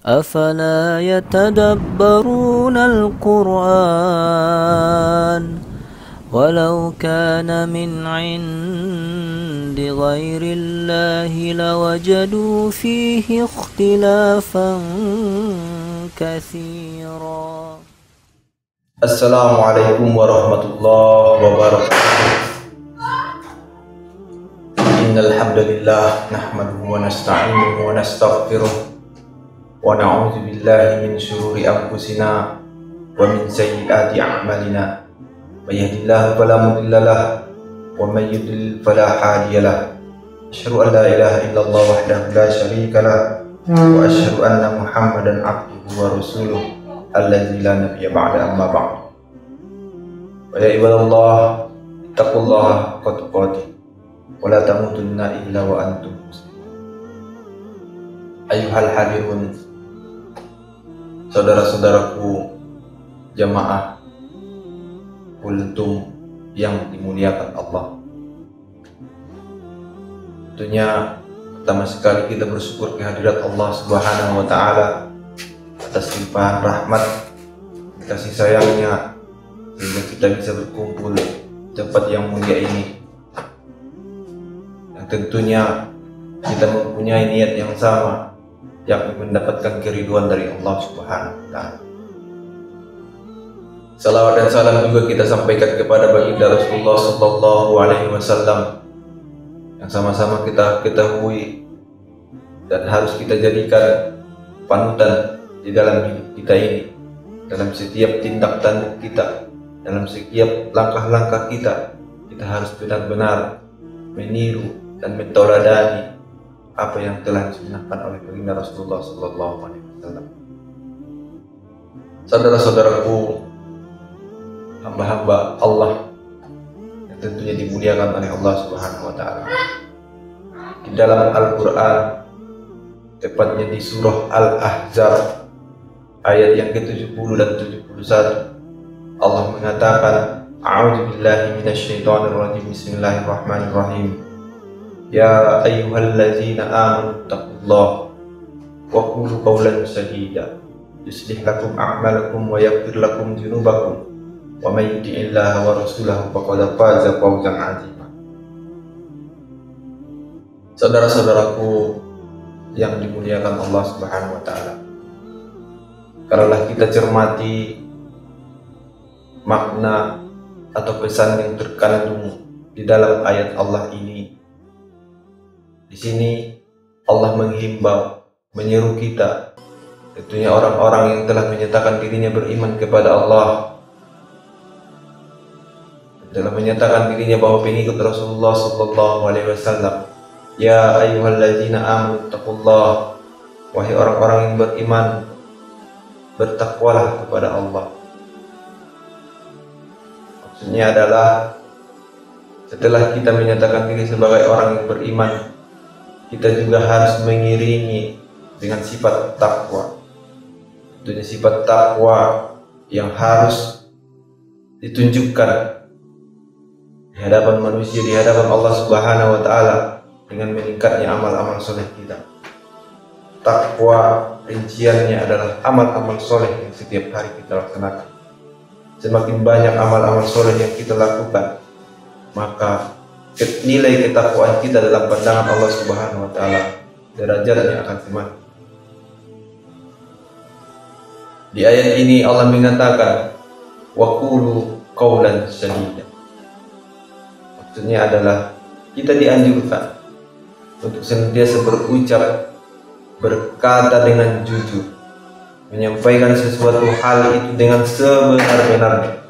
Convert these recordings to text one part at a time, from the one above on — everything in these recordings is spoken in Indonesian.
أفلا يتدبرون القرآن ولو كان من عند غير الله لوجدوا فيه اختلافا كثيرا. السلام عليكم ورحمة الله وبركاته. إن الحمد لله نحمده ونستعينه ونستغفره ونعوذ بالله من شرور أنفسنا ومن سيئات أعمالنا. من يهد الله فلا مضل له ومن يضلل فلا هادي له. أشهد أن لا إله إلا الله وحده لا شريك له وأشهد أن محمدا عبده ورسوله الذي لا نبي بعد أما بعد. ويا عباد الله اتقوا الله حق تقاته ولا تموتن إلا وأنتم مسلمون. Ayuhal hadirun, saudara-saudaraku jamaah kultum yang dimuliakan Allah. Tentunya pertama sekali kita bersyukur kehadirat Allah Subhanahu wa Ta'ala atas limpahan rahmat kasih sayangnya sehingga kita bisa berkumpul di tempat yang mulia ini. Dan tentunya kita mempunyai niat yang sama, yakni mendapatkan keriduan dari Allah Subhanahu wa Ta'ala. Salawat dan salam juga kita sampaikan kepada baginda Rasulullah sallallahu alaihi wasallam yang sama-sama kita ketahui dan harus kita jadikan panutan di dalam hidup kita ini, dalam setiap tindak tanduk kita, dalam setiap langkah-langkah kita. Kita harus benar-benar meniru dan mentoladani apa yang telah disunahkan oleh baginda Rasulullah sallallahu alaihi wasallam. Saudara-saudaraku, hamba-hamba Allah yang tentunya dimuliakan oleh Allah Subhanahu wa Ta'ala. Di dalam Al-Quran, tepatnya di surah Al-Ahzab ayat yang ke-70 dan 71, Allah mengatakan, A'udzu billahi minasyaitonir rajim. Bismillahirrahmanirrahim. Ya ayyuhallazina amanu taqullaha wa qulu qawlan sadida yuslih lakum a'malakum wa yaghfir lakum dzunubakum wa may yuti'illaha wa rasulahu faqad faza fawzan 'azima. Saudara-saudaraku yang dimuliakan Allah Subhanahu wa Ta'ala, kalaulah kita cermati makna atau pesan yang terkandung di dalam ayat Allah ini, di sini Allah menghimbau, menyeru kita, tentunya orang-orang yang telah menyatakan dirinya beriman kepada Allah, telah menyatakan dirinya bahwa pengikut Rasulullah sallallahu alaihi wasallam. Ya ayyuhallazina amanu taqullaha, wahai orang-orang yang beriman, bertakwalah kepada Allah. Maksudnya adalah setelah kita menyatakan diri sebagai orang yang beriman, kita juga harus mengiringi dengan sifat takwa. Tentunya sifat takwa yang harus ditunjukkan di hadapan manusia, di hadapan Allah Subhanahu wa Ta'ala, dengan meningkatnya amal-amal soleh kita. Takwa rinciannya adalah amal-amal soleh yang setiap hari kita laksanakan. Semakin banyak amal-amal soleh yang kita lakukan, maka nilai ketakwaan kita dalam pandangan Allah Subhanahu wa Ta'ala, derajatnya akan semakin. Di ayat ini Allah mengatakan, wa qulu qawlan sadida. Maksudnya adalah kita dianjurkan untuk senantiasa berucap, berkata dengan jujur, menyampaikan sesuatu hal itu dengan sebenar-benarnya.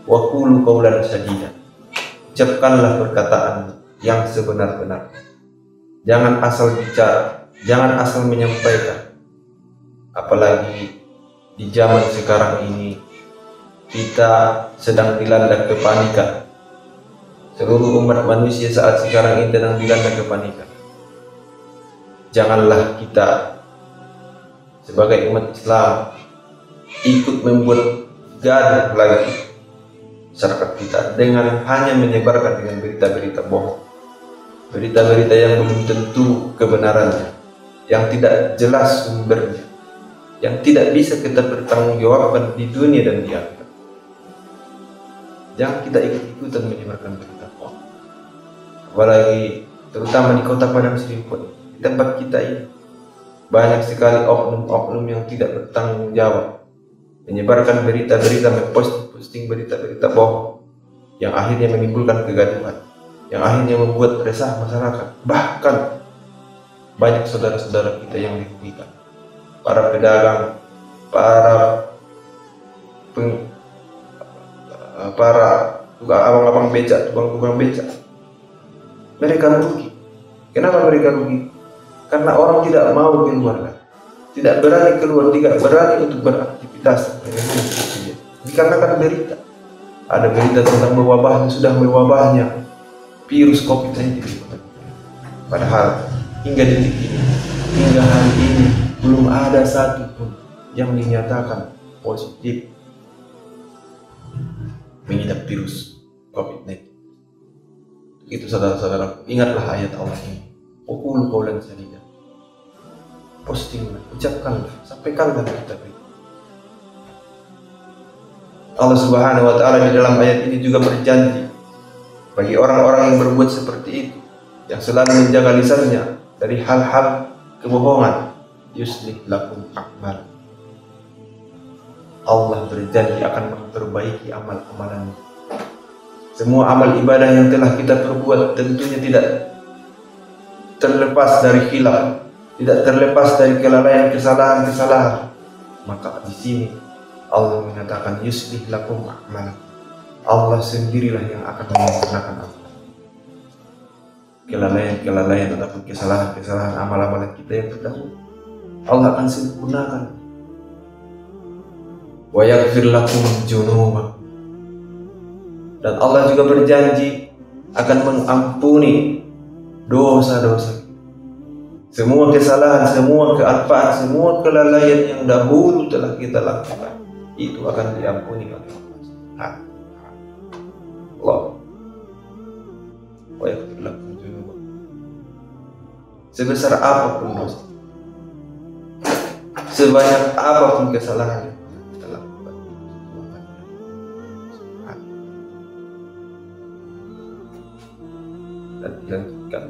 Wa qulu qawlan sadida. Ucapkanlah perkataan yang sebenar-benar. Jangan asal bicara, jangan asal menyampaikan. Apalagi di zaman sekarang ini, kita sedang dilanda kepanikan. Seluruh umat manusia saat sekarang ini sedang dilanda kepanikan. Janganlah kita sebagai umat Islam ikut membuat gaduh lagi masyarakat kita dengan hanya menyebarkan dengan berita-berita bohong, berita-berita yang belum tentu kebenarannya, yang tidak jelas sumbernya, yang tidak bisa kita pertanggungjawabkan di dunia dan di akhirat. Jangan kita ikut-ikutan menyebarkan berita hoax. Apalagi terutama di kota Padang Serimpun, di tempat kita ini banyak sekali oknum-oknum yang tidak bertanggung jawab, menyebarkan berita-berita, memposting berita-berita bohong yang akhirnya menimbulkan kegaduhan, yang akhirnya membuat resah masyarakat. Bahkan banyak saudara-saudara kita yang dirugikan, para pedagang, para abang-abang becak, tukang-tukang becak, mereka rugi. Kenapa mereka rugi? Karena orang tidak mau keluar, tidak berani keluar, tidak berani untuk beraktivitas. Dikarenakan berita, ada berita tentang mewabahnya, sudah mewabahnya virus COVID-19. Padahal hingga detik ini, hingga hari ini belum ada satu pun yang dinyatakan positif mengidap virus COVID-19. Itu saudara-saudara, ingatlah ayat Allah ini. Qul qawlan sadida. Postinglah, ucapkanlah, sampaikanlah kita. Allah Subhanahu wa taala di dalam ayat ini juga berjanji bagi orang-orang yang berbuat seperti itu, yang selalu menjaga lisannya dari hal-hal kebohongan, yuslih lakum a'mal. Allah berjanji akan memperbaiki amal-amalannya. Semua amal ibadah yang telah kita perbuat tentunya tidak terlepas dari khilaf, tidak terlepas dari kelalaian, kesalahan-kesalahan. Maka di sini Allah mengatakan yuslih lakum a'mal. Allah sendirilah yang akan menyempurnakan amal. Kelalaian ataupun kesalahan amal-amalan kita yang terdahulu, Allah akan sempurnakan. Wa yaghfir lakum dzunubakum. Dan Allah juga berjanji akan mengampuni dosa-dosa. Semua kesalahan, semua kealpaan, semua kelalaian yang dahulu telah kita lakukan, itu akan diampuni oleh Allah. Allah. Wa yaghfir lakum dzunubakum. Sebesar apapun dosa, sebanyak apapun kesalahan yang kita lakukan, dan dilanjutkan,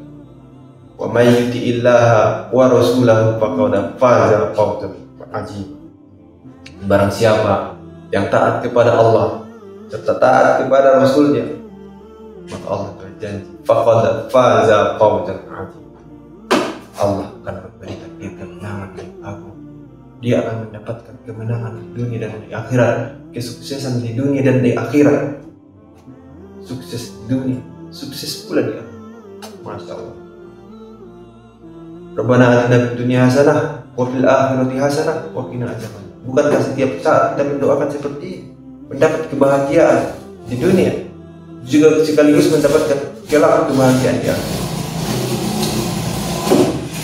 wa may yuti'illaha wa rasulahu faqad faza fawzan 'azima. Barang siapa yang taat kepada Allah serta taat kepada Rasulnya, maka Allah berjanji faqad faza fawzan 'azima. Allah akan memberikan dia kemenangan yang agung. Dia akan mendapatkan kemenangan di dunia dan di akhirat, kesuksesan di dunia dan di akhirat. Sukses di dunia, sukses pula di akhirat. Masya Allah. Rabbana atina fid dunya hasanah wa fil akhirati hasanah wa qina adzabannar. Bukankah setiap saat kita mendoakan seperti ini, mendapat kebahagiaan di dunia, juga sekaligus mendapatkan kelak kebahagiaan di akhirat.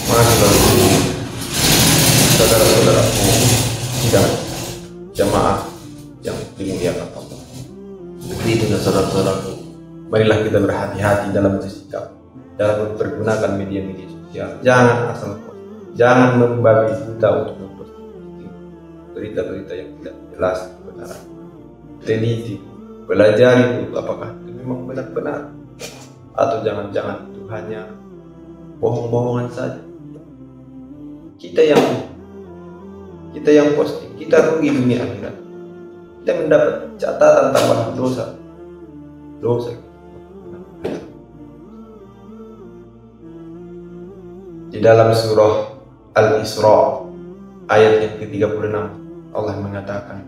Masya Allah. Saudara-saudaraku dan jamaah yang dimuliakan Allah, begitu saudara-saudaraku, marilah kita berhati-hati dalam bersikap, dalam mempergunakan media-media sosial. Jangan asal post, jangan membabi buta untuk memposting berita-berita yang tidak jelas kebenaran. Teliti, pelajari dulu apakah itu memang benar-benar, atau jangan-jangan itu hanya bohong-bohongan saja. Kita yang posting, kita rugi dunia akhirat. Kita mendapat catatan tambahan dosa. Di dalam surah Al-Isra ayat yang ke-36 Allah mengatakan,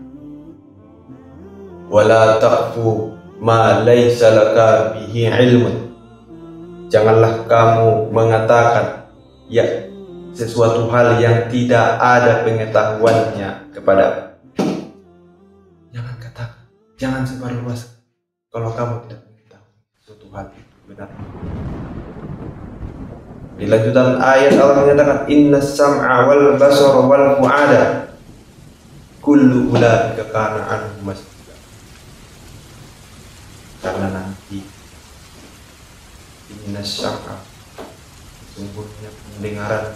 wala taqfu ma laysa laka bihi ilmun. Janganlah kamu mengatakan sesuatu hal yang tidak ada pengetahuannya kepada. Jangan katakan, jangan sebarluas kalau kamu tidak mengetahui suatu hal itu benar. Di lanjutan ayat Allah menyatakan, innas sam'a wal basara wal fu'ada kullu ulaika kana anhu mas'ula. Karena nanti innas sam'a, sungguhnya pendengaran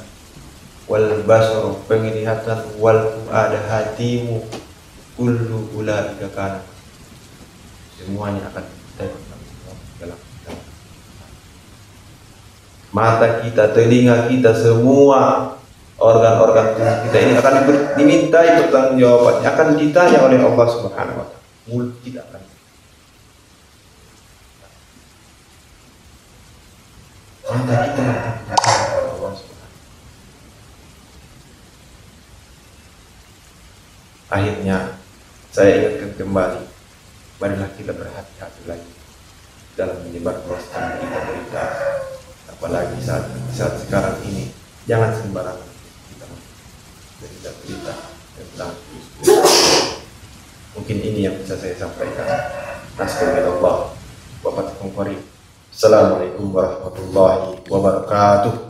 wal basar penglihatan, wal fuada hatimu, kullu ulaika kana, semuanya akan kita dalam mata kita, telinga kita, semua organ-organ tubuh kita ini akan dimintai pertanggungjawabannya, akan ditanya oleh Allah Subhanahu wa taala. Mulut kita akan mata kita akan ditanya oleh Allah Subhanahu. Akhirnya saya ingatkan kembali, marilah kita berhati-hati lagi dalam menyebarluaskan berita-berita, apalagi saat sekarang ini. Jangan sembarangan kita berita-berita tentang mungkin ini yang bisa saya sampaikan. Nasrullah wa fatihum qarib. Assalamualaikum warahmatullahi wabarakatuh.